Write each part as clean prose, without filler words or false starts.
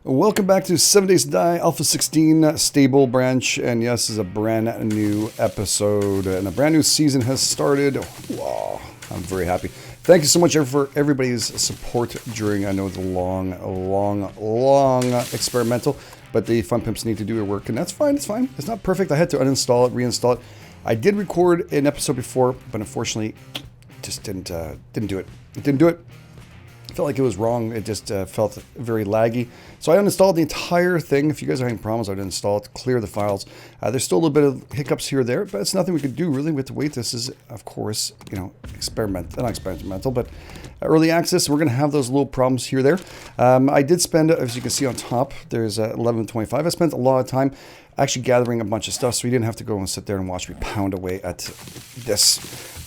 Welcome back to 7 Days to Die Alpha 16 stable branch, and yes, this is a brand new episode and a brand new season has started. Wow, I'm very happy. Thank you so much for everybody's support during, I know, the long experimental, but the Fun Pimps need to do their work, and that's fine. It's fine. It's not perfect. I had to uninstall it, reinstall it. I did record an episode before, but unfortunately, just didn't do it. It didn't do it. Felt like it was wrong. It just felt very laggy. So I uninstalled the entire thing. If you guys are having problems, I'd install it, clear the files. There's still a little bit of hiccups here or there, but it's nothing we could do really with the way this is, of course, you know, not experimental, but early access. We're going to have those little problems here or there. I did spend, as you can see on top, there's 11:25. I spent a lot of time actually gathering a bunch of stuff, so you didn't have to go and sit there and watch me pound away at this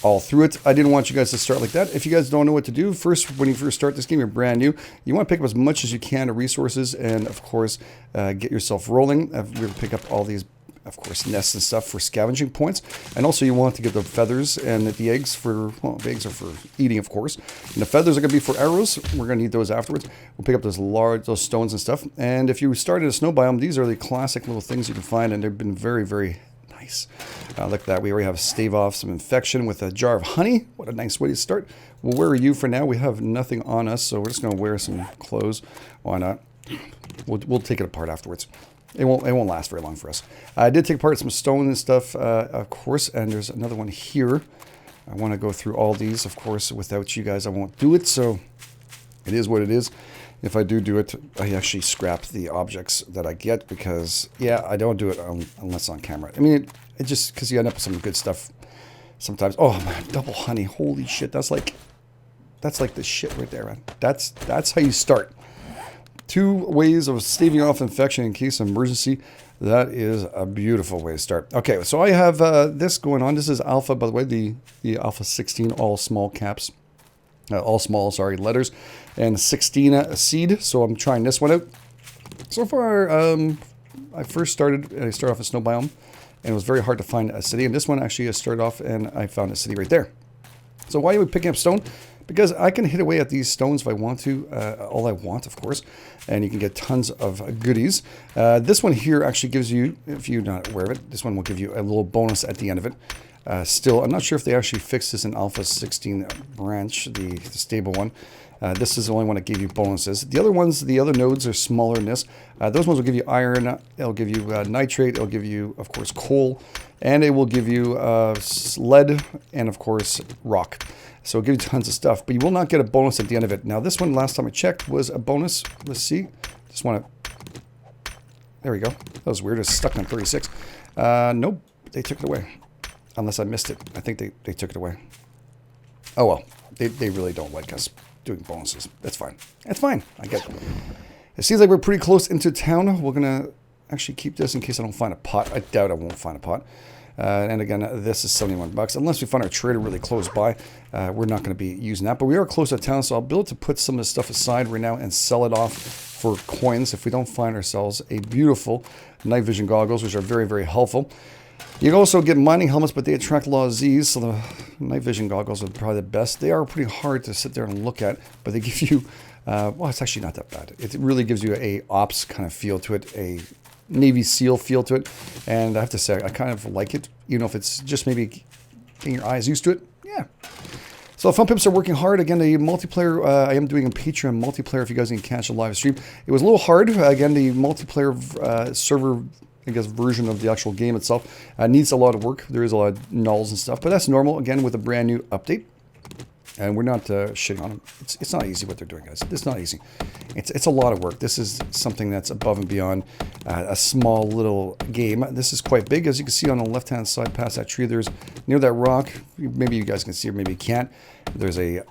all through it. I didn't want you guys to start like that. If you guys don't know what to do, first, when you first start this game, you're brand new, you want to pick up as much as you can of resources and, of course, get yourself rolling. We'll pick up all these, of course, nests and stuff for scavenging points. And also you want to get the feathers and the eggs for, well, the eggs are for eating, of course. And the feathers are going to be for arrows. We're going to need those afterwards. We'll pick up those stones and stuff. And if you start in a snow biome, these are the classic little things you can find, and they've been very, very nice. Look at that. We already have stave off some infection with a jar of honey. What a nice way to start. We'll wear you for now. We have nothing on us, so we're just going to wear some clothes. Why not? We'll take it apart afterwards. It won't last very long for us. I did take apart some stone and stuff, of course, and there's another one here. I want to go through all these, of course. Without you guys, I won't do it, so it is what it is. If I do it, I actually scrap the objects that I get because, yeah, I don't do it unless on camera. I mean, it just, because you end up with some good stuff sometimes. Oh, man, double honey. Holy shit, that's like the shit right there, man. That's how you start. 2 ways of staving off infection in case of emergency. That is a beautiful way to start. Okay, so I have this going on. This is Alpha, by the way, the Alpha 16, all small caps. All small, sorry, letters. And 16 seed, so I'm trying this one out. So far, I first started, I started off a snow biome, and it was very hard to find a city. And this one actually I started off, and I found a city right there. So why are we picking up stone? Because I can hit away at these stones if I want to, all I want, of course, and you can get tons of goodies. This one here actually gives you, if you're not aware of it, this one will give you a little bonus at the end of it. Still, I'm not sure if they actually fixed this in Alpha 16 branch, the stable one. This is the only one that gave you bonuses. The other ones, the other nodes are smaller than this. Those ones will give you iron, it'll give you nitrate, it'll give you, of course, coal, and it will give you lead and, of course, rock. So it'll give you tons of stuff, but you will not get a bonus at the end of it. Now, this one, last time I checked, was a bonus. Let's see. Just want to... There we go. That was weird. It's stuck on 36. Nope. They took it away. Unless I missed it. I think they took it away. Oh, well. They really don't like us doing bonuses. That's fine. That's fine. I get it. It seems like we're pretty close into town. We're going to actually keep this in case I don't find a pot. I doubt I won't find a pot. And again, this is 71 bucks. Unless we find our trader really close by, we're not going to be using that. But we are close to town, so I'll be able to put some of this stuff aside right now and sell it off for coins if we don't find ourselves a beautiful night vision goggles, which are very, very helpful. You can also get mining helmets, but they attract a lot of Z's, so the night vision goggles are probably the best. They are pretty hard to sit there and look at, but they give you, well, it's actually not that bad. It really gives you a ops kind of feel to it, a Navy SEAL feel to it, and I have to say I kind of like it, even if it's just maybe getting your eyes used to it. Yeah. So Fun Pimps are working hard. Again, the multiplayer, I am doing a Patreon multiplayer if you guys can catch a live stream. It was a little hard. Again, the multiplayer server, I guess, version of the actual game itself needs a lot of work. There is a lot of nulls and stuff, but that's normal, again, with a brand new update. And we're not shitting on them. It's not easy what they're doing, guys. It's not easy. It's a lot of work. This is something that's above and beyond a small little game. This is quite big. As you can see on the left-hand side past that tree, there's near that rock. Maybe you guys can see it, maybe you can't. There's a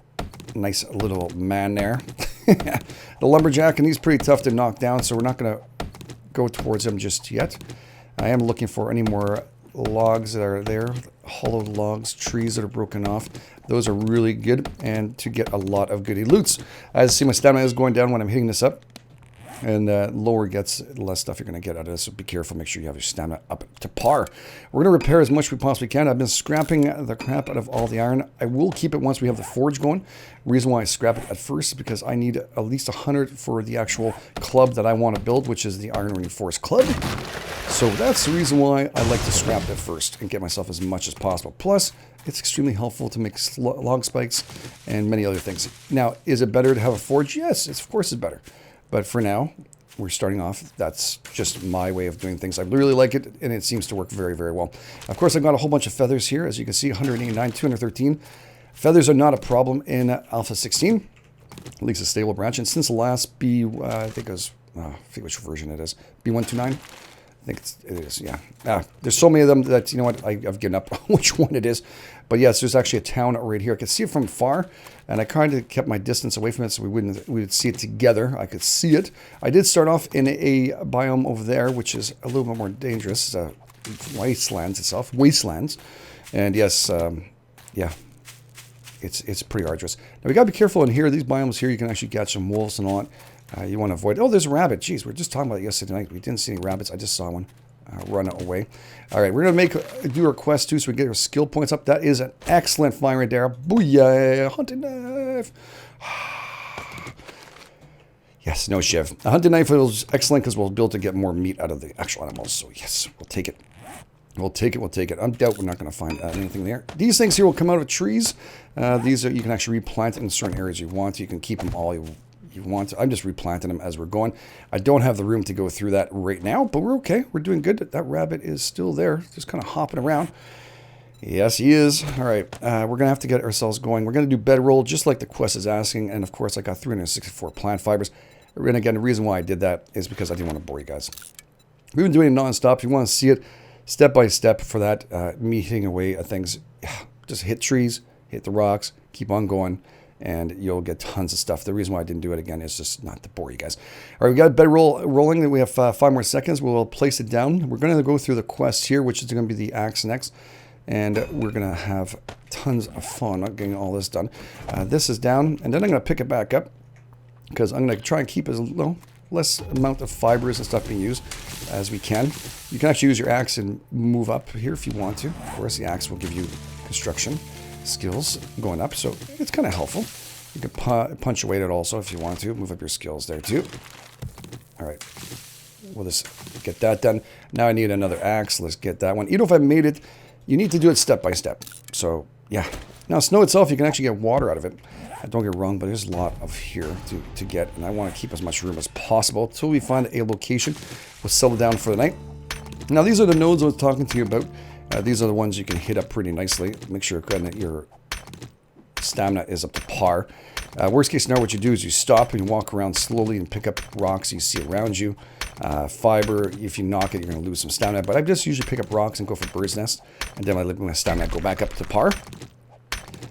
nice little man there. The lumberjack, and he's pretty tough to knock down, so we're not going to go towards him just yet. I am looking for any more logs that are there, hollowed logs, trees that are broken off. Those are really good, and to get a lot of goody loots. As you see, my stamina is going down when I'm hitting this up. And lower gets, the less stuff you're going to get out of this. So be careful. Make sure you have your stamina up to par. We're going to repair as much as we possibly can. I've been scrapping the crap out of all the iron. I will keep it once we have the forge going. The reason why I scrap it at first is because I need at least 100 for the actual club that I want to build, which is the Iron Reinforced Club. So that's the reason why I like to scrap it first and get myself as much as possible. Plus, it's extremely helpful to make log spikes and many other things. Now, is it better to have a forge? Yes, of course it's better. But for now, we're starting off. That's just my way of doing things. I really like it, and it seems to work very, very well. Of course, I've got a whole bunch of feathers here. As you can see, 189, 213. Feathers are not a problem in Alpha 16, at least a stable branch. And since the last I think it was, I forget which version it is, B129? I think it is, yeah. There's so many of them that, you know what, I've given up which one it is. But yes, there's actually a town right here. I can see it from far, and I kind of kept my distance away from it so we would see it together. I could see it. I did start off in a biome over there, which is a little bit more dangerous. Wastelands itself, wastelands. And yes, yeah, it's pretty arduous. Now we gotta be careful in here. These biomes here, you can actually catch some wolves and all that. You want to avoid. Oh, there's a rabbit. Jeez, we were just talking about it yesterday night. We didn't see any rabbits. I just saw one run away. All right, we're going to do our quest too so we get our skill points up. That is an excellent find right there. Booyah! Hunting knife. Yes, no shiv. A hunting knife is excellent because we'll be able to get more meat out of the actual animals. So yes, we'll take it. We'll take it. We'll take it. I doubt we're not going to find anything there. These things here will come out of trees. These are, you can actually replant in certain areas you want. You can keep them all you want to. I'm just replanting them as we're going. I don't have the room to go through that right now, but we're okay. We're doing good. That rabbit is still there, just kind of hopping around. Yes, he is. All right, we're going to have to get ourselves going. We're going to do bedroll just like the quest is asking, and of course I got 364 plant fibers. And again, the reason why I did that is because I didn't want to bore you guys. We've been doing it non-stop. If you want to see it step by step for that, me hitting away at things, just hit trees, hit the rocks, keep on going, and you'll get tons of stuff. The reason why I didn't do it again is just not to bore you guys. All right, we got a bedroll rolling. We have 5 more seconds. We'll place it down. We're going to go through the quest here, which is going to be the axe next. And we're going to have tons of fun getting all this done. This is down, and then I'm going to pick it back up because I'm going to try and keep as less amount of fibers and stuff being used as we can. You can actually use your axe and move up here if you want to. Of course, the axe will give you construction skills going up, so it's kind of helpful. You can punctuate it also if you want to. Move up your skills there too. All right, we'll just get that done. Now I need another axe. Let's get that one. Even if I made it, you need to do it step by step. So yeah. Now snow itself, you can actually get water out of it. Don't get wrong, but there's a lot of here to get, and I want to keep as much room as possible until we find a location. We'll settle down for the night. Now these are the nodes I was talking to you about. These are the ones you can hit up pretty nicely. Make sure your stamina is up to par. Worst case scenario, what you do is you stop and you walk around slowly and pick up rocks you see around you. Fiber, if you knock it, you're going to lose some stamina. But I just usually pick up rocks and go for bird's nest. And then my stamina go back up to par.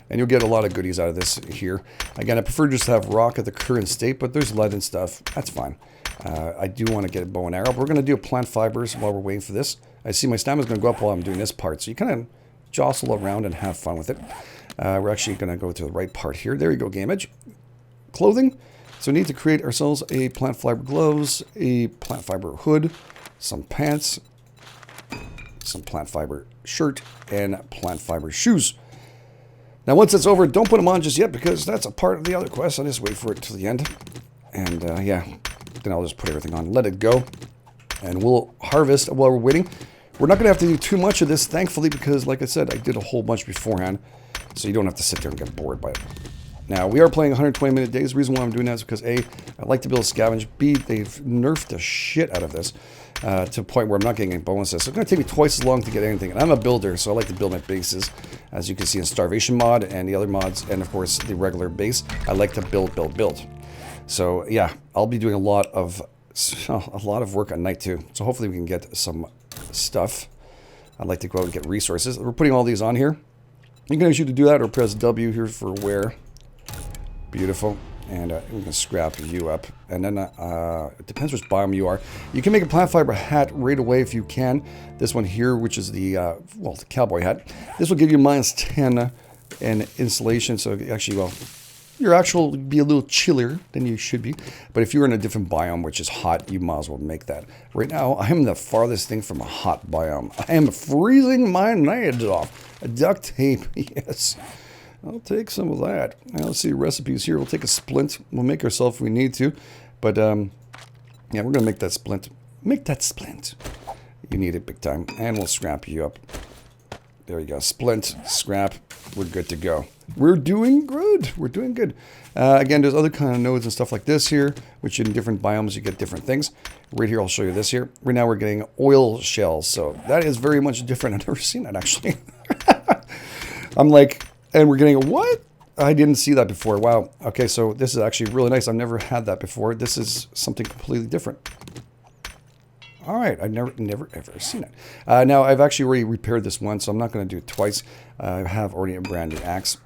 And you'll get a lot of goodies out of this here. Again, I prefer just to have rock at the current state, but there's lead and stuff. That's fine. I do want to get a bow and arrow. But we're going to do plant fibers while we're waiting for this. I see my stamina is going to go up while I'm doing this part. So you kind of jostle around and have fun with it. We're actually going to go to the right part here. There you go, GameEdged. Clothing. So we need to create ourselves a plant fiber gloves, a plant fiber hood, some pants, some plant fiber shirt, and plant fiber shoes. Now, once it's over, don't put them on just yet because that's a part of the other quest. I'll just wait for it till the end. And, yeah, then I'll just put everything on, let it go, and we'll harvest while we're waiting. We're not going to have to do too much of this, thankfully, because, like I said, I did a whole bunch beforehand, so you don't have to sit there and get bored by it. Now, we are playing 120-minute days. The reason why I'm doing that is because, A, I like to build a scavenge. B, they've nerfed the shit out of this to a point where I'm not getting any bonuses. So it's going to take me twice as long to get anything. And I'm a builder, so I like to build my bases, as you can see in Starvation mod and the other mods, and, of course, the regular base. I like to build. So, yeah, I'll be doing a lot of work at night, too. So hopefully we can get some stuff. I'd like to go out and get resources. We're putting all these on here. You can actually do that or press W here for wear. Beautiful. And we can scrap you up. And then it depends which biome you are. You can make a plant fiber hat right away if you can. This one here, which is the, the cowboy hat. This will give you -10 in insulation. So actually, well, your actual be a little chillier than you should be. But if you're in a different biome, which is hot, you might as well make that. Right now, I am the farthest thing from a hot biome. I am freezing my nails off. Duct tape, yes. I'll take some of that. Now, let's see recipes here. We'll take a splint. We'll make ourselves if we need to. But, yeah, we're going to make that splint. Make that splint. You need it big time. And we'll scrap you up. There you go. Splint, scrap. We're good to go. We're doing good. We're doing good. Again, there's other kind of nodes and stuff like this here, which in different biomes you get different things. Right here, I'll show you this here. Right now we're getting oil shells. So that is very much different. I've never seen that actually. I'm like, and we're getting a what? I didn't see that before. Wow. Okay, so this is actually really nice. I've never had that before. This is something completely different. All right, I've never ever seen it. Now, I've actually already repaired this one, so I'm not going to do it twice. I have already a brand new axe.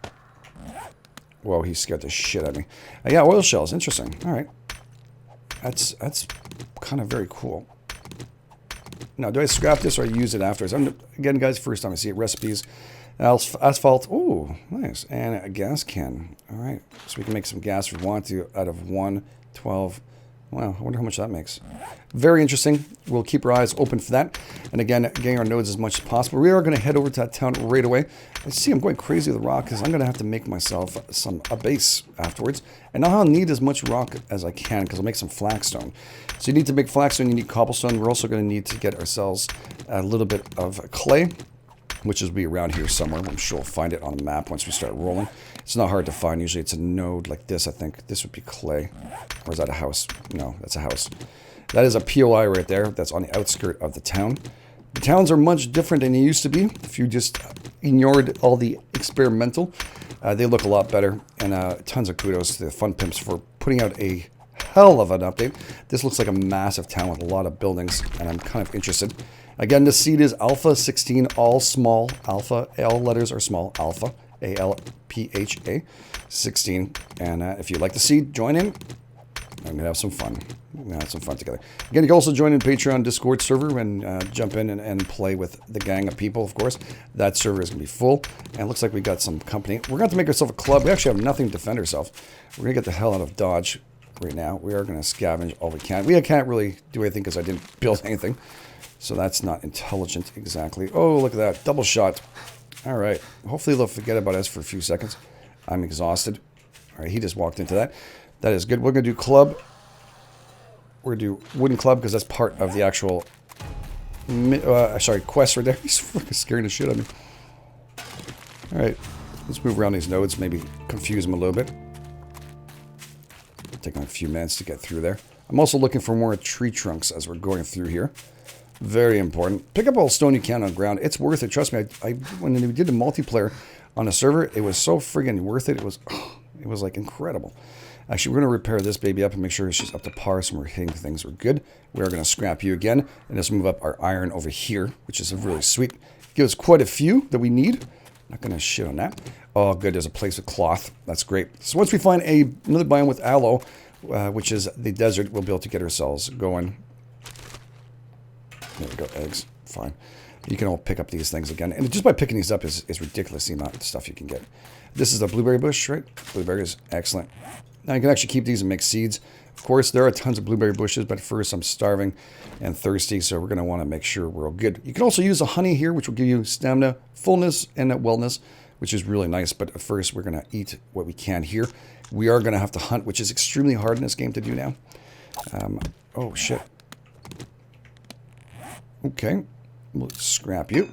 Whoa, he scared the shit out of me. Yeah, oil shells, interesting. All right. That's kind of very cool. Now, do I scrap this or I use it afterwards? Again, guys, first time I see it. Recipes. Asphalt. Oh, nice. And a gas can. All right. So we can make some gas if we want to out of 1, 12. Wow, I wonder how much that makes. Very interesting. We'll keep our eyes open for that. And again, getting our nodes as much as possible. We are going to head over to that town right away. I see I'm going crazy with the rock because I'm going to have to make myself a base afterwards. And now I'll need as much rock as I can because I'll make some flagstone. So you need to make flagstone, you need cobblestone. We're also going to need to get ourselves a little bit of clay, which will be around here somewhere. I'm sure we'll find it on the map once we start rolling. It's not hard to find. Usually it's a node like this, I think. This would be clay. Or is that a house? No, that's a house. That is a POI right there. That's on the outskirt of the town. The towns are much different than they used to be. If you just ignored all the experimental, they look a lot better. And tons of kudos to the Fun Pimps for putting out a hell of an update. This looks like a massive town with a lot of buildings, and I'm kind of interested. Again, the seed is Alpha 16, all small. Alpha, all letters are small. Alpha, A-L-P-H-A, 16. And if you like the seed, join in. I'm going to have some fun. We're going to have some fun together. Again, you can also join in Patreon Discord server and jump in and play with the gang of people, of course. That server is going to be full. And it looks like we got some company. We're going to have to make ourselves a club. We actually have nothing to defend ourselves. We're going to get the hell out of Dodge right now. We are going to scavenge all we can. We can't really do anything because I didn't build anything. So that's not intelligent exactly. Oh, look at that. Double shot. All right. Hopefully they'll forget about us for a few seconds. I'm exhausted. All right, he just walked into that. That is good. We're going to do club. We're going to do wooden club because that's part of the actual quest right there. He's fucking scaring the shit out of me. All right. Let's move around these nodes. Maybe confuse them a little bit. Taking a few minutes to get through there. I'm also looking for more tree trunks as we're going through here. Very important. Pick up all stone you can on ground. It's worth it. Trust me. When we did the multiplayer on a server, it was so friggin' worth it. It was like incredible. Actually, we're going to repair this baby up and make sure she's up to par so we're hitting things are good. We are going to scrap you again and just move up our iron over here, which is really sweet. Gives quite a few that we need. Not going to shit on that. Oh, good. There's a place with cloth. That's great. So once we find another biome with aloe, which is the desert, we'll be able to get ourselves going. There we go. Eggs. Fine. You can all pick up these things again. And just by picking these up is ridiculous the amount of stuff you can get. This is the blueberry bush, right? Blueberries. Excellent. Now you can actually keep these and make seeds. Of course, there are tons of blueberry bushes, but first I'm starving and thirsty, so we're going to want to make sure we're all good. You can also use the honey here, which will give you stamina, fullness, and wellness, which is really nice. But at first, we're going to eat what we can here. We are going to have to hunt, which is extremely hard in this game to do now. Oh, shit. Okay. We'll scrap you.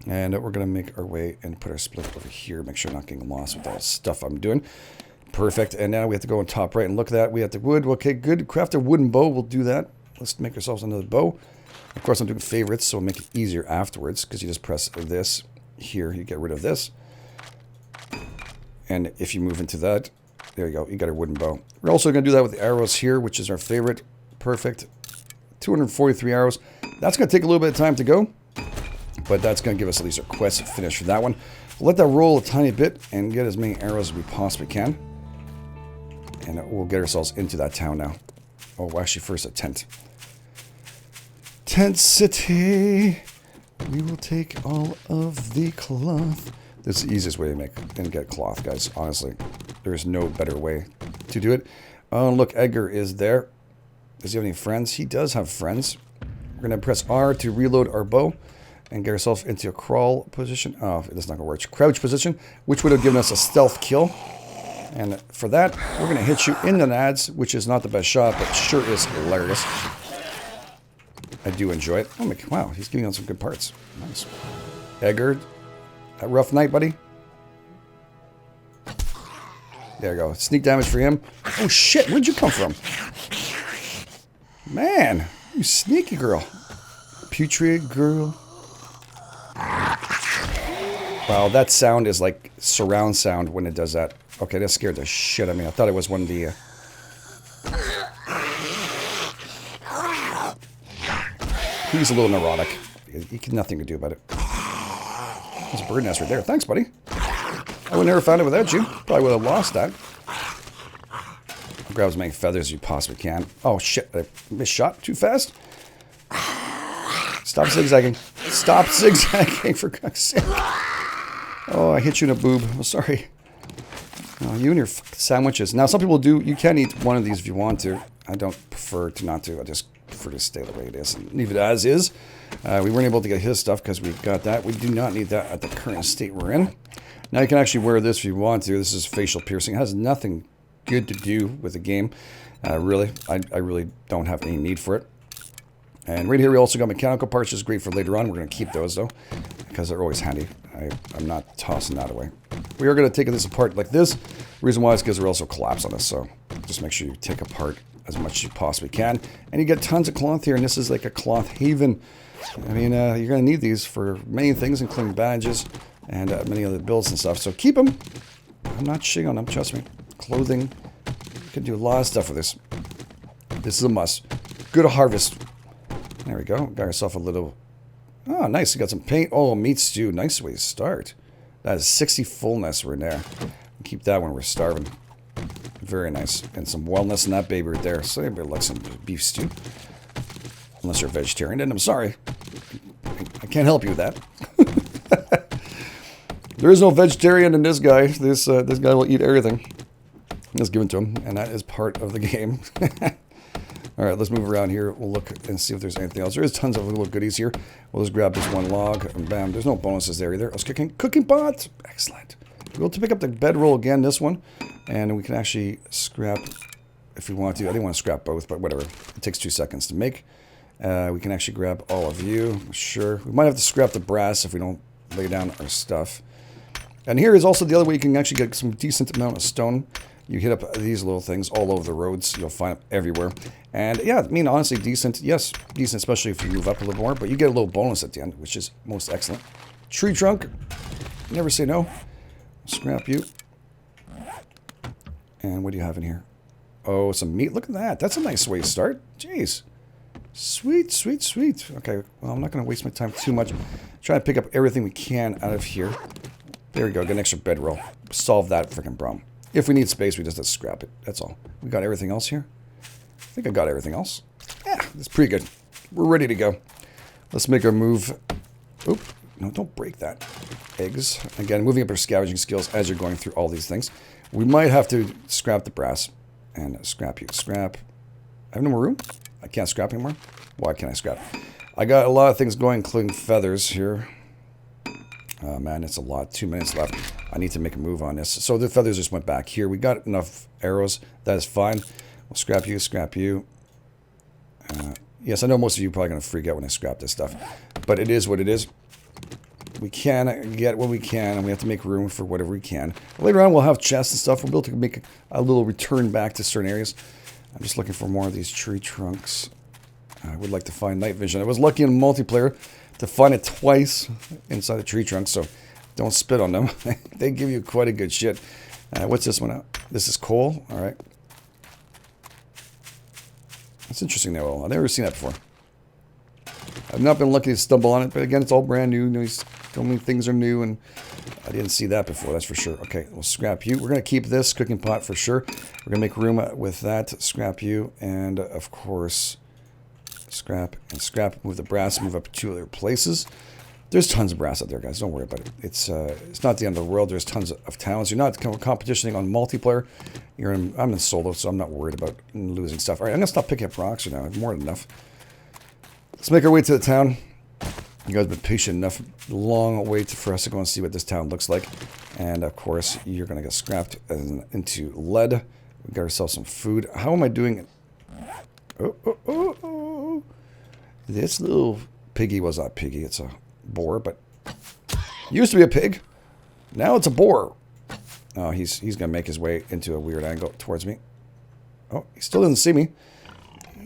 And we're going to make our way and put our split over here. Make sure I'm not getting lost with all the stuff I'm doing. Perfect. And now we have to go on top right and look at that. We have the wood. Okay, good. Craft a wooden bow. We'll do that. Let's make ourselves another bow. Of course, I'm doing favorites, so it'll make it easier afterwards because you just press this here. You get rid of this. And if you move into that, there you go. You got a wooden bow. We're also going to do that with the arrows here, which is our favorite. Perfect. 243 arrows. That's going to take a little bit of time to go, but that's going to give us at least a quest finish for that one. We'll let that roll a tiny bit and get as many arrows as we possibly can. And we'll get ourselves into that town now. Oh, actually, first a tent. Tent city. We will take all of the cloth. This is the easiest way to make and get cloth, guys, honestly. There's no better way to do it. Oh, look, Edgar is there. Does he have any friends? He does have friends. We're going to press R to reload our bow and get ourselves into a crawl position. Oh, that's not going to work. Crouch position, which would have given us a stealth kill. And for that, we're going to hit you in the nads, which is not the best shot, but sure is hilarious. I do enjoy it. Oh my, wow, he's giving us some good parts. Nice. Edgar, a rough night, buddy. There you go. Sneak damage for him. Oh shit, where'd you come from? Man, you sneaky girl. Putrid girl. Wow, that sound is like surround sound when it does that. Okay, that scared the shit out of me. I thought it was one of the... He's a little neurotic. He can nothing to do about it. There's a bird nest right there. Thanks, buddy. I would never found it without you. Probably would have lost that. Grab as many feathers as you possibly can. Oh shit, I missed shot too fast. Stop zigzagging. Stop zigzagging, for God's sake. Oh, I hit you in a boob. I'm sorry. Oh, you and your sandwiches. Now, some people do. You can eat one of these if you want to. I don't prefer to not to. I just prefer to stay the way it is and leave it as is. We weren't able to get his stuff because we got that. We do not need that at the current state we're in. Now, you can actually wear this if you want to. This is facial piercing. It has nothing good to do with the game. Really, I really don't have any need for it. And right here we also got mechanical parts, which is great for later on. We're going to keep those though, because they're always handy. I'm not tossing that away. We are going to take this apart like this. The reason why is because they're also collapse on us, so just make sure you take apart as much as you possibly can. And you get tons of cloth here, and this is like a cloth haven. I mean, you're going to need these for many things, including badges and many other builds and stuff. So keep them. I'm not shitting on them, trust me. Clothing. You can do a lot of stuff with this. This is a must. Good harvest. There we go. Got yourself a little... Oh, nice. You got some paint. Oh, meat stew. Nice way to start. That is 60 fullness right there. Keep that when we're starving. Very nice. And some wellness in that baby right there. So everybody likes some beef stew. Unless you're a vegetarian. And I'm sorry. I can't help you with that. There is no vegetarian in this guy. This guy will eat everything. Let's give it to him. And that is part of the game. All right, let's move around here. We'll look and see if there's anything else. There is tons of little goodies here. We'll just grab this one log, and bam. There's no bonuses there either. I was cooking pot. Excellent. We'll to pick up the bedroll again, this one, and we can actually scrap if we want to. I didn't want to scrap both, but whatever. It takes 2 seconds to make. We can actually grab all of you. Sure. We might have to scrap the brass if we don't lay down our stuff. And here is also the other way you can actually get some decent amount of stone. You hit up these little things all over the roads. You'll find them everywhere. And yeah, I mean, honestly, decent. Yes, decent, especially if you move up a little more. But you get a little bonus at the end, which is most excellent. Tree trunk. Never say no. Scrap you. And what do you have in here? Oh, some meat. Look at that. That's a nice way to start. Jeez. Sweet, sweet, sweet. Okay, well, I'm not going to waste my time too much. Try to pick up everything we can out of here. There we go. Get an extra bedroll. Solve that freaking problem. If we need space, we just have to scrap it. That's all. We got everything else here? I think I got everything else. Yeah, that's pretty good. We're ready to go. Let's make our move. Oop. No, don't break that. Eggs. Again, moving up our scavenging skills as you're going through all these things. We might have to scrap the brass. And scrap you. Scrap. I have no more room? I can't scrap anymore? Why can't I scrap? I got a lot of things going, including feathers here. Oh, man, it's a lot. 2 minutes left. I need to make a move on this. So the feathers just went back here. We got enough arrows. That is fine. We'll scrap you, scrap you. Yes, I know most of you are probably going to freak out when I scrap this stuff. But it is what it is. We can get what we can, and we have to make room for whatever we can. Later on, we'll have chests and stuff. We'll be able to make a little return back to certain areas. I'm just looking for more of these tree trunks. I would like to find night vision. I was lucky in multiplayer to find it twice inside a tree trunk, so don't spit on them. They give you quite a good shit. What's this one out? This is coal. All right. That's interesting, though. I've never seen that before. I've not been lucky to stumble on it, but again, it's all brand new. So many things are new, and I didn't see that before, that's for sure. Okay, we'll scrap you. We're going to keep this cooking pot for sure. We're going to make room with that. Scrap you, and of course, scrap and scrap. Move the brass, move up 2 other places. There's tons of brass out there, guys. Don't worry about it. It's not the end of the world. There's tons of towns. You're not competitioning on multiplayer. I'm in solo, so I'm not worried about losing stuff. All right, I'm going to stop picking up rocks now. More than enough. Let's make our way to the town. You guys have been patient enough. Long wait for us to go and see what this town looks like. And, of course, you're going to get scrapped into lead. We got ourselves some food. How am I doing? Oh. This little piggy was not piggy. It's a boar, but used to be a pig. Now it's a boar. Oh, he's going to make his way into a weird angle towards me. Oh, he still doesn't see me.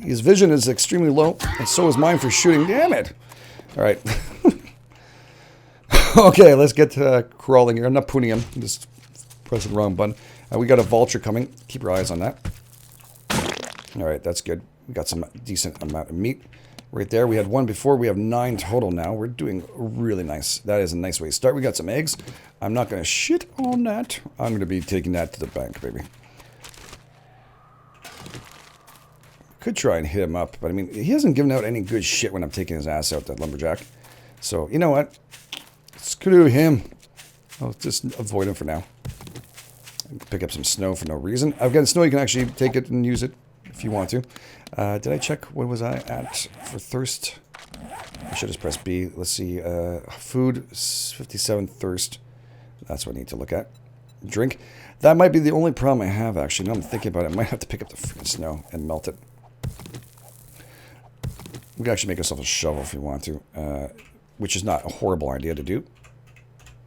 His vision is extremely low, and so is mine for shooting. Damn it. All right. Okay, let's get crawling here. I'm not pooning him. I'm just pressing the wrong button. We got a vulture coming. Keep your eyes on that. All right, that's good. We got some decent amount of meat. Right there, we had one before. We have 9 total now. We're doing really nice. That is a nice way to start. We got some eggs. I'm not going to shit on that. I'm going to be taking that to the bank, baby. Could try and hit him up, but I mean, he hasn't given out any good shit when I'm taking his ass out, that lumberjack. So, you know what? Screw him. I'll just avoid him for now. Pick up some snow for no reason. I've got snow. You can actually take it and use it if you want to. Did I check? What was I at for thirst? I should just press B. Let's see. Food, 57 thirst. That's what I need to look at. Drink. That might be the only problem I have, actually. Now I'm thinking about it. I might have to pick up the freaking snow and melt it. We can actually make ourselves a shovel if we want to, which is not a horrible idea to do.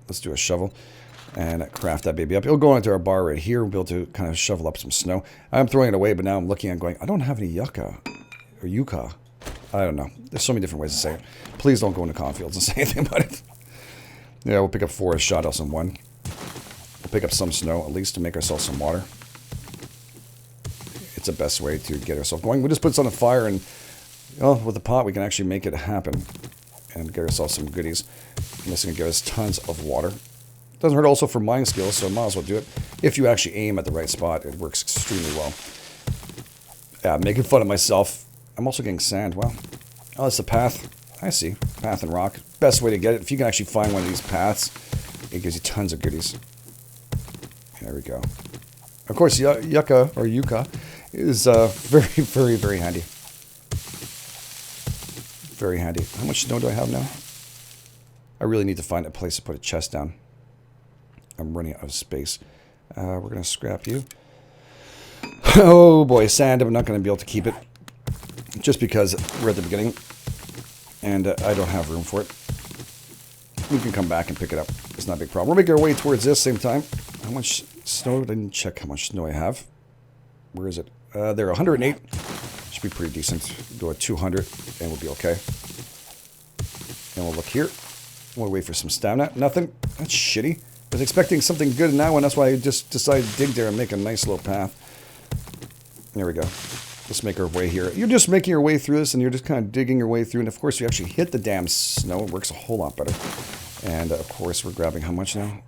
Let's do a shovel and craft that baby up. It'll go into our bar right here. We'll be able to kind of shovel up some snow. I'm throwing it away, but now I'm looking and going, I don't have any yucca or yucca. I don't know. There's so many different ways to say it. Please don't go into cornfields and say anything about it. Yeah, we'll pick up 4 shot else and 1. We'll pick up some snow at least to make ourselves some water. It's the best way to get ourselves going. We'll just put this on a fire and, well, with the pot we can actually make it happen and get ourselves some goodies. And this is going to give us tons of water. Doesn't hurt also for mine skills, so I might as well do it. If you actually aim at the right spot, it works extremely well. Yeah, making fun of myself. I'm also getting sand. Wow. Oh, that's the path. I see. Path and rock. Best way to get it. If you can actually find one of these paths, it gives you tons of goodies. There we go. Of course, yucca, or yucca, is very, very, very handy. Very handy. How much snow do I have now? I really need to find a place to put a chest down. I'm running out of space. We're going to scrap you. Oh boy, sand. I'm not going to be able to keep it. Just because we're at the beginning. And I don't have room for it. We can come back and pick it up. It's not a big problem. We're making our way towards this same time. How much snow? I didn't check how much snow I have. Where is it? There, 108. Should be pretty decent. Go at 200 and we'll be okay. And we'll look here. We'll wait for some stamina. Nothing. That's shitty. I was expecting something good now, and that's why I just decided to dig there and make a nice little path. There we go. Let's make our way here. You're just making your way through this, and you're just kind of digging your way through. And, of course, you actually hit the damn snow. It works a whole lot better. And, of course, we're grabbing how much now?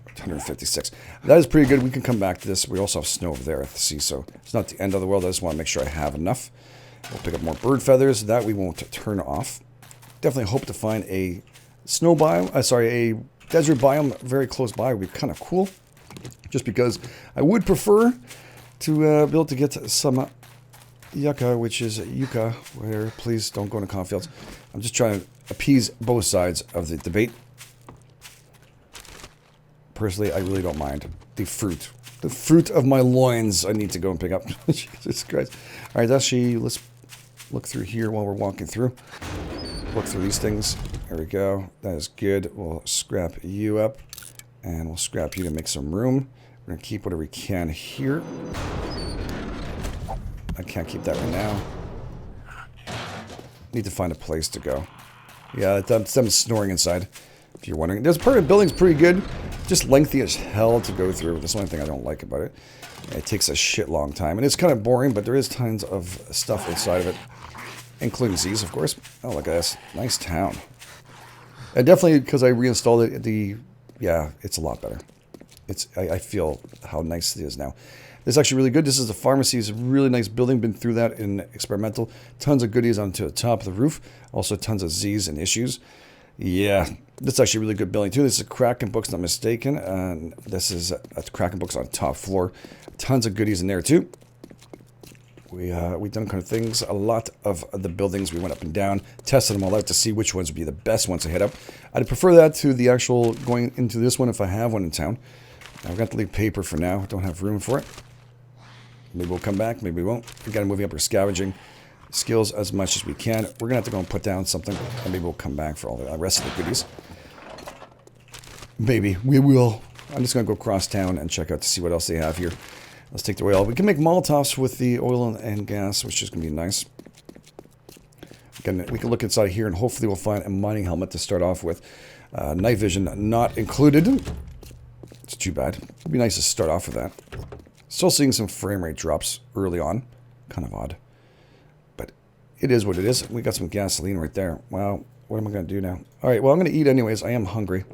156. That is pretty good. We can come back to this. We also have snow over there at the sea, so it's not the end of the world. I just want to make sure I have enough. We'll pick up more bird feathers. That we won't turn off. Definitely hope to find a snow biome. A desert biome very close by would be kind of cool. Just because I would prefer to be able to get some yucca, which is yucca, where please don't go into cornfields. I'm just trying to appease both sides of the debate. Personally, I really don't mind the fruit. The fruit of my loins I need to go and pick up. Jesus Christ. All right, actually, let's look through here while we're walking through. Look through these things. There we go. That is good. We'll scrap you up. And we'll scrap you to make some room. We're going to keep whatever we can here. I can't keep that right now. Need to find a place to go. Yeah, that's them snoring inside, if you're wondering. This part of the building's pretty good. Just lengthy as hell to go through. That's the only thing I don't like about it. It takes a shit long time. And it's kind of boring, but there is tons of stuff inside of it. Including these, of course. Oh, look at this. Nice town. And definitely, because I reinstalled it, yeah, it's a lot better. I feel how nice it is now. This is actually really good. This is the pharmacy. It's a really nice building. Been through that in experimental. Tons of goodies onto the top of the roof. Also tons of Z's and issues. Yeah, this is actually really good building too. This is Kraken Books, not mistaken. And this is Kraken Books on top floor. Tons of goodies in there too. We've done kind of things. A lot of the buildings we went up and down, tested them all out to see which ones would be the best ones to hit up. I'd prefer that to the actual going into this one if I have one in town. I've got to leave paper for now. I don't have room for it. Maybe we'll come back. Maybe we won't. We got to move up our scavenging skills as much as we can. We're gonna have to go and put down something, and maybe we'll come back for all the rest of the goodies. Maybe we will. I'm just gonna go across town and check out to see what else they have here. Let's take the oil. We can make Molotovs with the oil and gas, which is gonna be nice. Again, we can look inside here, and hopefully we'll find a mining helmet to start off with. Night vision not included. It's too bad. It'd be nice to start off with that. Still seeing some frame rate drops early on. Kind of odd. But it is what it is. We got some gasoline right there. Wow. What am I going to do now? Alright, well, I'm going to eat anyways. I am hungry.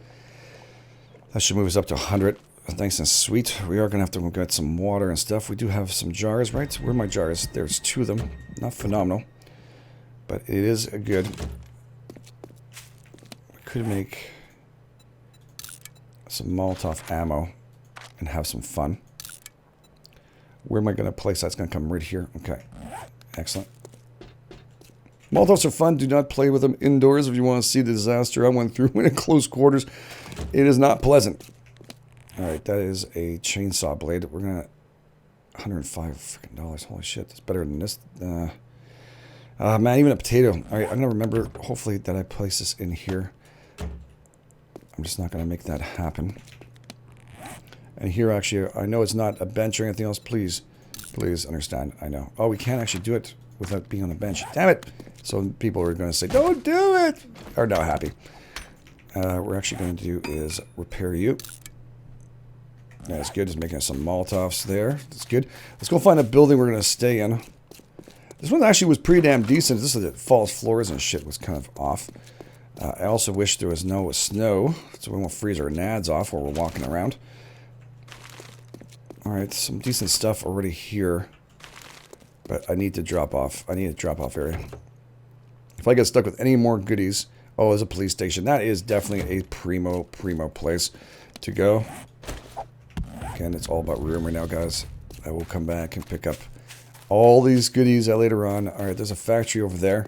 That should move us up to 100. Nice and sweet. We are going to have to get some water and stuff. We do have some jars, right? Where are my jars? There's 2 of them. Not phenomenal. But it is good. We could make some Molotov ammo and have some fun. Where am I going to place that? It's going to come right here. Okay. Excellent. Molotovs are fun. Do not play with them indoors if you want to see the disaster I went through in close quarters. It is not pleasant. Alright, that is a chainsaw blade. We're going to... $105 freaking dollars. Holy shit, that's better than this. Man, even a potato. Alright, I'm going to remember, hopefully, that I place this in here. I'm just not going to make that happen. And here, actually, I know it's not a bench or anything else. Please understand. I know. Oh, we can't actually do it without being on a bench. Damn it! So people are going to say, don't do it! Are now happy. What we're actually going to do is repair you. That's good. Just making some Molotovs there. That's good. Let's go find a building we're going to stay in. This one actually was pretty damn decent. This is the false floors and shit was kind of off. I also wish there was no snow, so we won't freeze our nads off while we're walking around. Alright, some decent stuff already here. But I need to drop off. I need a drop-off area. If I get stuck with any more goodies... Oh, there's a police station. That is definitely a primo place to go. Again, it's all about room right now, guys. I will come back and pick up all these goodies later on. Alright, there's a factory over there.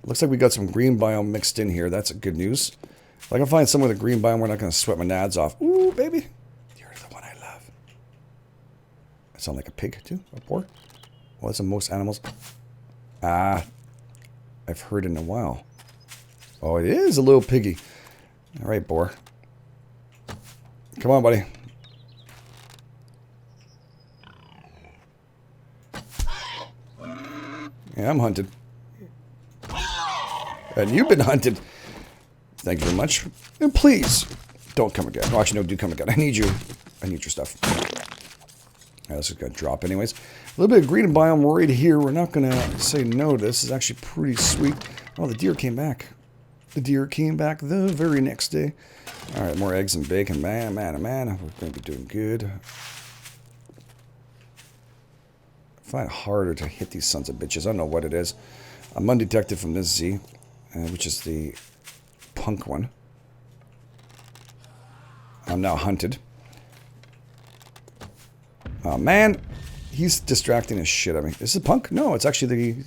Looks like we got some green biome mixed in here. That's good news. If I can find somewhere with a green biome, we're not going to sweat my nads off. Ooh, baby. You're the one I love. I sound like a pig, too. A boar. Well, that's in most animals. Ah. I've heard in a while. Oh, it is a little piggy. Alright, boar. Come on, buddy. Yeah, I'm hunted. And you've been hunted. Thank you very much. And please, don't come again. Oh, actually, no, do come again. I need you. I need your stuff. Right, this is going to drop anyways. A little bit of green biome right here. We're not going to say no to this. It's actually pretty sweet. Oh, the deer came back. The deer came back the very next day. All right, more eggs and bacon. Man. We're going to be doing good. I find it harder to hit these sons of bitches. I don't know what it is. I'm undetected from this Z, which is the punk one. I'm now hunted. Oh, man. He's distracting the shit out of me. Is it punk? No, it's actually the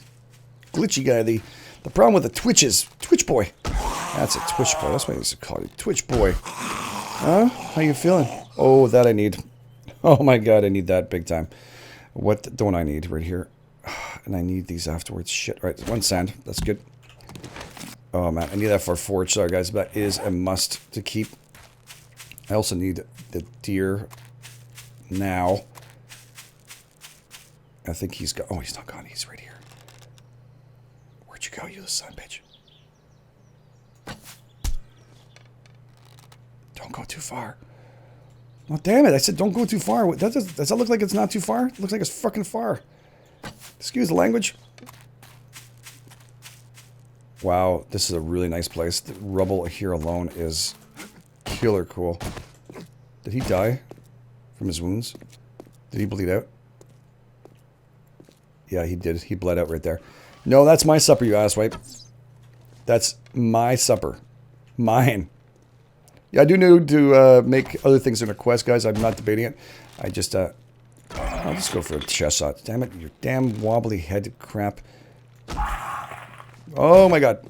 glitchy guy. The problem with the Twitch is... Twitch boy. That's a Twitch boy. That's what I used to call it. Twitch boy. Huh? How you feeling? Oh, that I need. Oh, my God. I need that big time. What don't I need right here? And I need these afterwards. Shit. All right, 1 sand. That's good. Oh, man. I need that for a forge. Sorry, guys. But that is a must to keep. I also need the deer now. I think he's got... Oh, he's not gone. He's right here. Where'd you go, you son of a bitch? Don't go too far. Oh, damn it. I said don't go too far. Does that look like it's not too far? It looks like it's fucking far. Excuse the language. Wow, this is a really nice place. The rubble here alone is killer cool. Did he die from his wounds? Did he bleed out? Yeah, he did. He bled out right there. No, that's my supper, you asswipe. That's my supper. Mine. Yeah, I do need to make other things in a quest, guys. I'm not debating it. I just, I'll just go for a chest shot. Damn it, you damn wobbly head crap. Oh my god.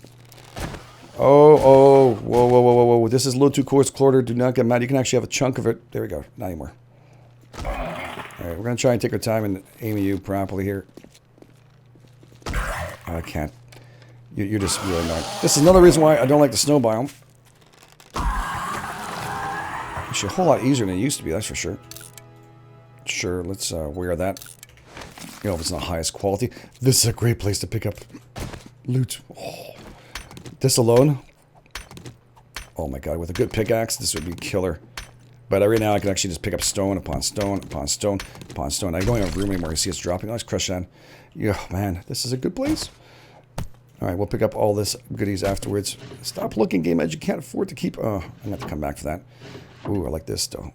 Oh, whoa. This is a little too coarse, Clorter. Do not get mad. You can actually have a chunk of it. There we go. Not anymore. Alright, we're going to try and take our time and aim you properly here. I can't. You're just really annoying. This is another reason why I don't like the snow biome. Actually, a whole lot easier than it used to be, that's for sure. Sure, let's wear that. You know, if it's not highest quality. This is a great place to pick up loot. Oh. This alone. Oh my god, with a good pickaxe, this would be killer. But right now, I can actually just pick up stone upon stone upon stone upon stone. I don't even have room anymore. You see it's dropping. Let's crush that. Yeah, man, this is a good place. Alright, we'll pick up all this goodies afterwards. Stop looking, GameEdged. You can't afford to keep... Oh, I'm going to have to come back for that. Ooh, I like this, though.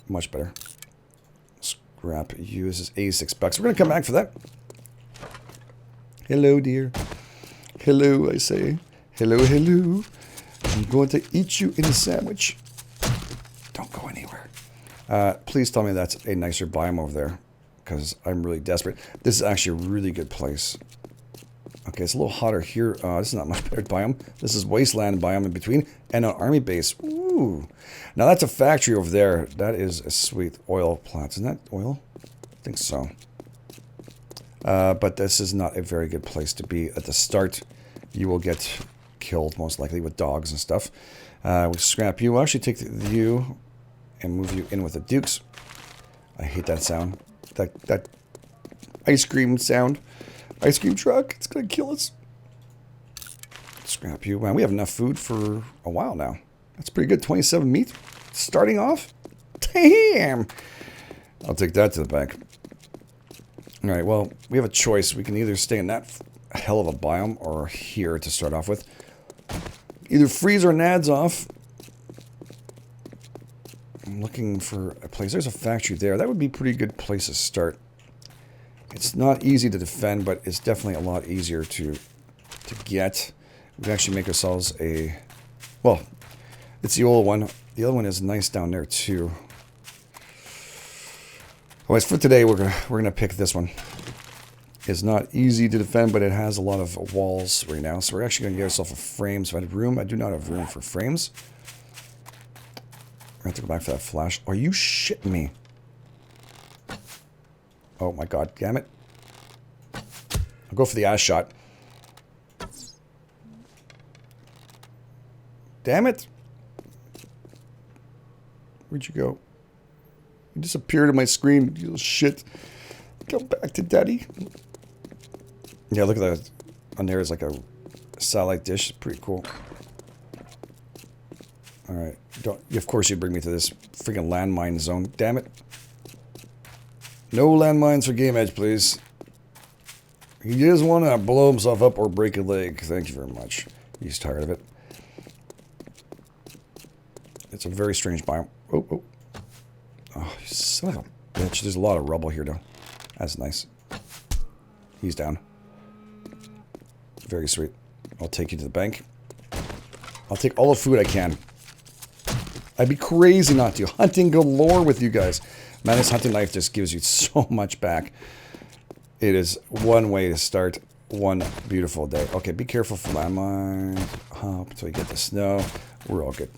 Much better. Scrap you. This is $86. We're going to come back for that. Hello, dear. Hello, I say. Hello. I'm going to eat you in a sandwich. Don't go anywhere. Please tell me that's a nicer biome over there, because I'm really desperate. This is actually a really good place. Okay, it's a little hotter here. This is not much better biome. This is wasteland biome in between, and an army base. Ooh. Now that's a factory over there. That is a sweet oil plant. Isn't that oil? I think so. But this is not a very good place to be at the start. You will get killed, most likely, with dogs and stuff. We'll scrap you. We'll actually take you and move you in with the dukes. I hate that sound. That ice cream sound. Ice cream truck. It's going to kill us. Scrap you. Man, we have enough food for a while now. That's pretty good. 27 meat. Starting off. Damn. I'll take that to the bank. All right, well, we have a choice. We can either stay in that hell of a biome or here to start off with. Either freeze our nads off. I'm looking for a place. There's a factory there. That would be a pretty good place to start. It's not easy to defend, but it's definitely a lot easier to get. We can actually make ourselves a... Well, it's the old one. The other one is nice down there, too. Anyways, for today, we're gonna pick this one. It's not easy to defend, but it has a lot of walls right now. So we're actually going to get ourselves a frame. So I have room. I do not have room for frames. I have to go back for that flash. Are you shitting me? Oh my god, damn it. I'll go for the ass shot. Damn it. Where'd you go? You disappeared on my screen, you little shit. Come back to daddy. Yeah, look at that. On there is like a satellite dish. Pretty cool. Alright. Of course you bring me to this freaking landmine zone. Damn it. No landmines for GameEdged, please. He doesn't want to blow himself up or break a leg. Thank you very much. He's tired of it. It's a very strange biome. Oh, you son of a bitch. There's a lot of rubble here, though. That's nice. He's down. Very sweet. I'll take you to the bank. I'll take all the food I can. I'd be crazy not to. Hunting galore with you guys. Man, this hunting knife just gives you so much back. It is one way to start one beautiful day. Okay, be careful for landmines. Hop until you get the snow. We're all good.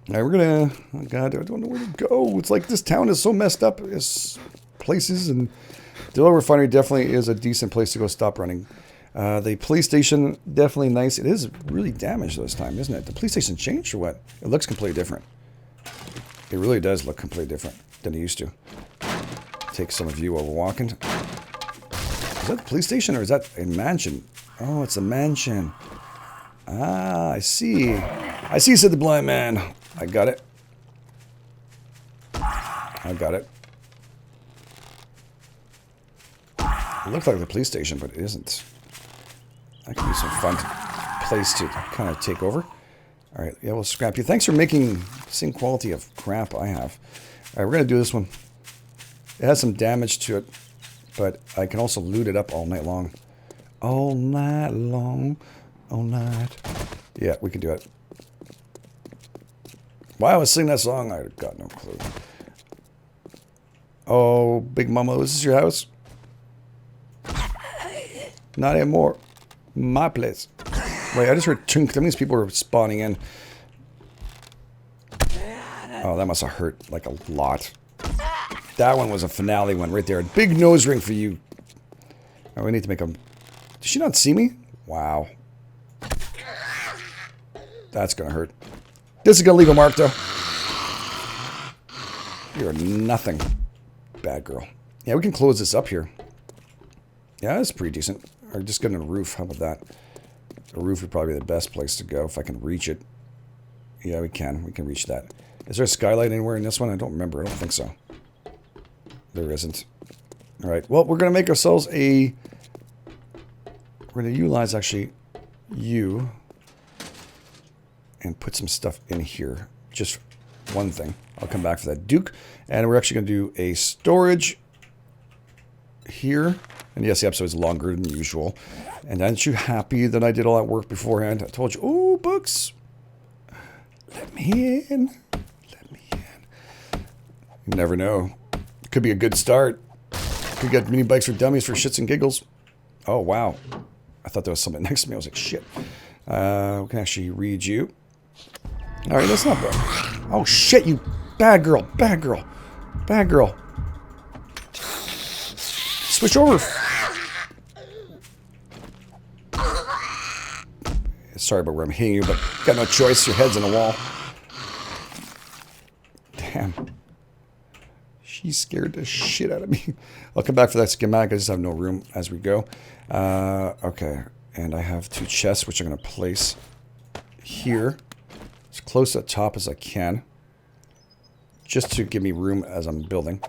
All right, we're gonna... Oh god, I don't know where to go. It's like this town is so messed up. It's places, and the oil refinery definitely is a decent place to go stop running. The police station, definitely nice. It is really damaged this time, isn't it? The police station changed or what? It looks completely different. It really does look completely different than it used to. Take some of you while we're walking. Is that the police station or is that a mansion? Oh, it's a mansion. Ah, I see. I see, said the blind man. I got it. I got it. It looks like the police station, but it isn't. That could be some fun place to kind of take over. All right, yeah, we'll scrap you. Thanks for making the same quality of crap I have. All right, we're going to do this one. It has some damage to it, but I can also loot it up all night long. All night long. All night. Yeah, we can do it. Why I was singing that song, I got no clue. Oh, Big Mama, is this your house? Not anymore. My place. Wait, I just heard chunk. That means people are spawning in. Oh, that must have hurt like a lot. That one was a finale one right there. A big nose ring for you. Oh, we need to make them. Did she not see me? Wow. That's gonna hurt. This is gonna leave a mark, though. You're nothing. Bad girl. Yeah, we can close this up here. Yeah, that's pretty decent. Or just getting a roof. How about that? A roof would probably be the best place to go if I can reach it. Yeah, we can. We can reach that. Is there a skylight anywhere in this one? I don't remember. I don't think so. There isn't. All right. Well, we're going to make ourselves a... We're going to utilize, actually, you. And put some stuff in here. Just one thing. I'll come back for that Duke. And we're actually going to do a storage here. And yes, the episode is longer than usual. And aren't you happy that I did all that work beforehand? I told you, oh, books. Let me in. Let me in. You never know. Could be a good start. Could get mini bikes for dummies for shits and giggles. Oh, wow. I thought there was something next to me. I was like, shit. We can actually read you. All right, that's not bad. Oh, shit, you bad girl. Bad girl. Bad girl. Switch over. Sorry about where I'm hitting you, but got no choice. Your head's in a wall. Damn. She scared the shit out of me. I'll come back for that schematic. I just have no room as we go. Okay. And I have 2 chests, which I'm going to place here. As close to the top as I can. Just to give me room as I'm building.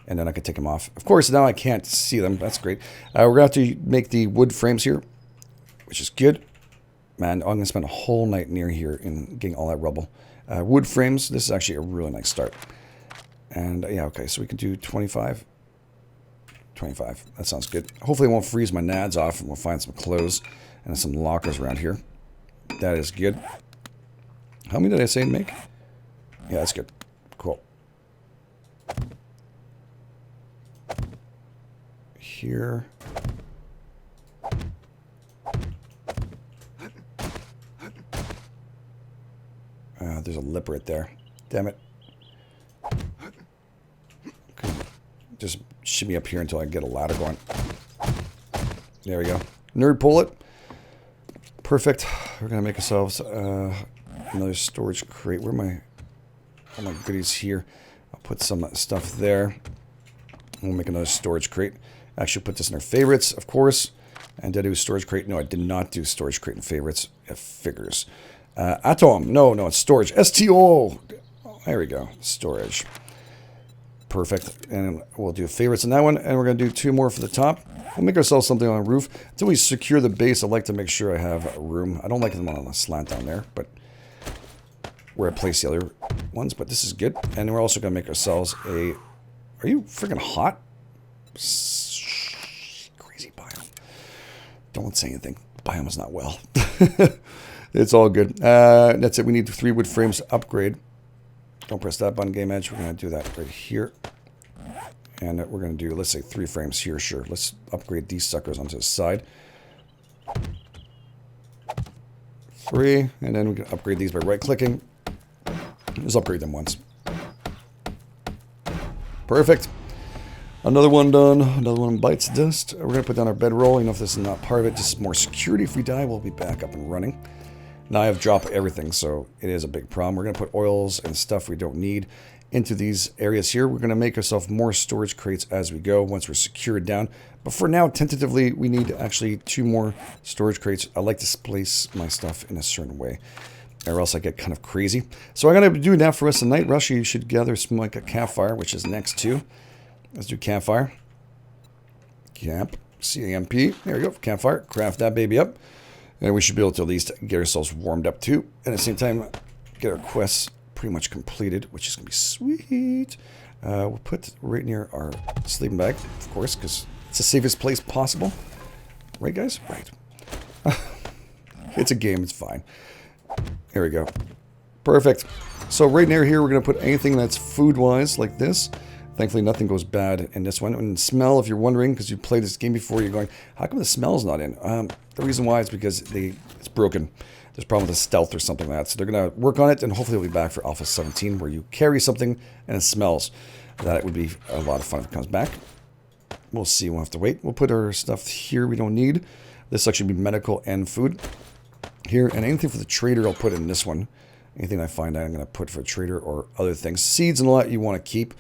And then I can take them off. Of course, now I can't see them. That's great. We're going to have to make the wood frames here. Which is good. Man, I'm going to spend a whole night near here in getting all that rubble. Wood frames. This is actually a really nice start. And yeah, okay. So we can do 25. 25. That sounds good. Hopefully it won't freeze my nads off. And we'll find some clothes and some lockers around here. That is good. How many did I say to make? Yeah, that's good. Cool. Here. There's a lip right there. Damn it. Okay. Just shimmy up here until I get a ladder going. There we go. Nerd pull it. Perfect. We're going to make ourselves another storage crate. Where are all my goodies here? I'll put some stuff there. We'll make another storage crate. Actually put this in our favorites, of course. And did I do storage crate? No, I did not do storage crate in favorites. It figures. Atom. No, it's storage. STO. There we go. Storage. Perfect. And we'll do favorites in that one. And we're going to do 2 more for the top. We'll make ourselves something on the roof. Until we secure the base, I like to make sure I have room. I don't like them on a slant down there, but where I place the other ones. But this is good. And we're also going to make ourselves a... Are you freaking hot? Crazy biome. Don't say anything. Biome is not well. It's all good. That's it. We need 3 wood frames to upgrade. Don't press that button, GameEdged. We're going to do that right here. And we're going to do, let's say, 3 frames here. Sure. Let's upgrade these suckers onto the side. 3. And then we can upgrade these by right-clicking. Just upgrade them once. Perfect. Another one done. Another one bites dust. We're going to put down our bedroll. You know, if this is not part of it, just more security. If we die, we'll be back up and running. Now I have dropped everything, so it is a big problem. We're going to put oils and stuff we don't need into these areas here. We're going to make ourselves more storage crates as we go once we're secured down. But for now, tentatively, we need actually 2 more storage crates. I like to place my stuff in a certain way, or else I get kind of crazy. So I'm going to do that for us tonight. Rushy, you should gather some like a campfire, which is next too. Let's do campfire. Camp. C-A-M-P. There we go. Campfire. Craft that baby up. And we should be able to at least get ourselves warmed up too. And at the same time, get our quests pretty much completed, which is going to be sweet. We'll put right near our sleeping bag, of course, because it's the safest place possible. Right, guys? Right. It's a game. It's fine. There we go. Perfect. So right near here, we're going to put anything that's food-wise like this. Thankfully, nothing goes bad in this one. And smell, if you're wondering, because you played this game before, you're going, how come the smell's not in? The reason why is because it's broken. There's a problem with the stealth or something like that. So they're going to work on it, and hopefully it'll be back for Alpha 17, where you carry something and it smells. That would be a lot of fun if it comes back. We'll see. We'll have to wait. We'll put our stuff here we don't need. This will actually be medical and food here. And anything for the trader, I'll put in this one. Anything I find I'm going to put for a trader or other things. Seeds and a lot you want to keep.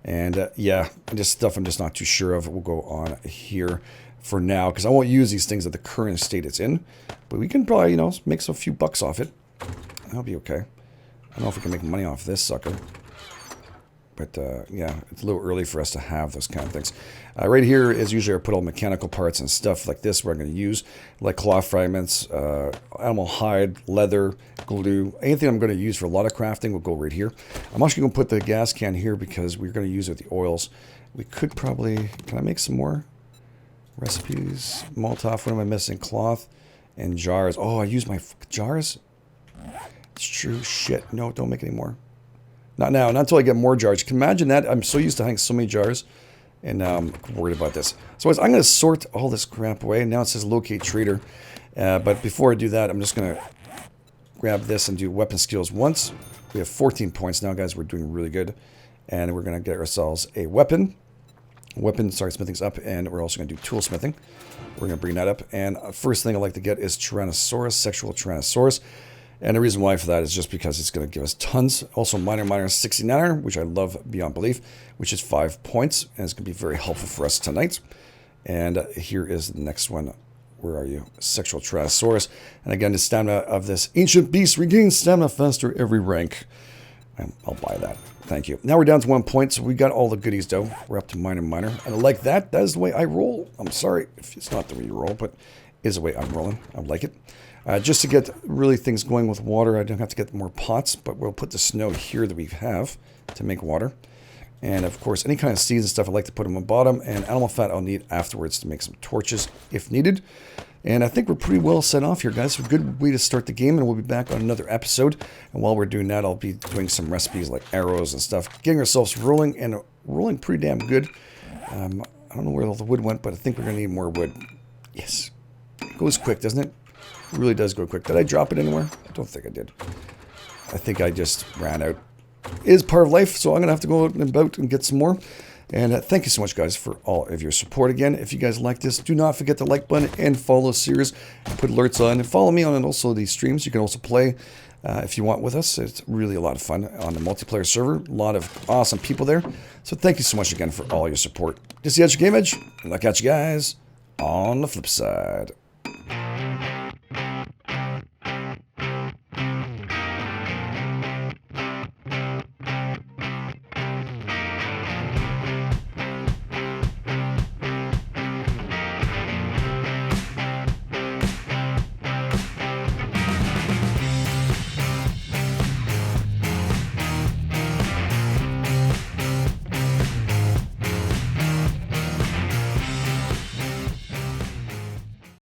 And yeah, just stuff I'm just not too sure of. We'll go on here for now because I won't use these things at the current state it's in. But we can probably, you know, make a few bucks off it. That'll be okay. I don't know if we can make money off this sucker. But yeah, it's a little early for us to have those kind of things. Right here is usually I put all mechanical parts and stuff like this where I'm going to use, like cloth fragments, animal hide, leather, glue. Anything I'm going to use for a lot of crafting will go right here. I'm actually going to put the gas can here because we're going to use it with the oils. We could probably, can I make some more recipes? Molotov, what am I missing? Cloth and jars. Oh, I used my jars? It's true. Shit. No, don't make any more. Not now, not until I get more jars. You can imagine that. I'm so used to having so many jars, and now I'm worried about this. So I'm going to sort all this crap away. Now it says locate trader. But before I do that, I'm just going to grab this and do weapon skills once. We have 14 points now, guys. We're doing really good. And we're going to get ourselves a weapon. Sorry, smithing's up. And we're also going to do tool smithing. We're going to bring that up. And first thing I like to get is Tyrannosaurus, sexual Tyrannosaurus. And the reason why for that is just because it's going to give us tons. Also, minor 69er, which I love beyond belief, which is 5 points. And it's going to be very helpful for us tonight. And here is the next one. Where are you? Sexual Tyrannosaurus. And again, the stamina of this ancient beast regains stamina faster every rank. I'll buy that. Thank you. Now we're down to 1 point, so we got all the goodies, though. We're up to minor. And I like that. That is the way I roll. I'm sorry if it's not the way you roll, but it is the way I'm rolling. I like it. Just to get really things going with water, I don't have to get more pots, but we'll put the snow here that we have to make water. And of course, any kind of seeds and stuff, I like to put them on the bottom. And animal fat I'll need afterwards to make some torches if needed. And I think we're pretty well set off here, guys. A good way to start the game, and we'll be back on another episode. And while we're doing that, I'll be doing some recipes like arrows and stuff, getting ourselves rolling, and rolling pretty damn good. I don't know where all the wood went, but I think we're going to need more wood. Yes. It goes quick, doesn't it? It really does go quick. Did I drop it anywhere? I don't think I did. I think I just ran out. It is part of life, so I'm going to have to go out and about and get some more. And thank you so much, guys, for all of your support. Again, if you guys like this, do not forget the like button and follow the series. Put alerts on and follow me on and also these streams. You can also play if you want with us. It's really a lot of fun on the multiplayer server. A lot of awesome people there. So thank you so much again for all your support. This is the GameEdged, and I'll catch you guys on the flip side.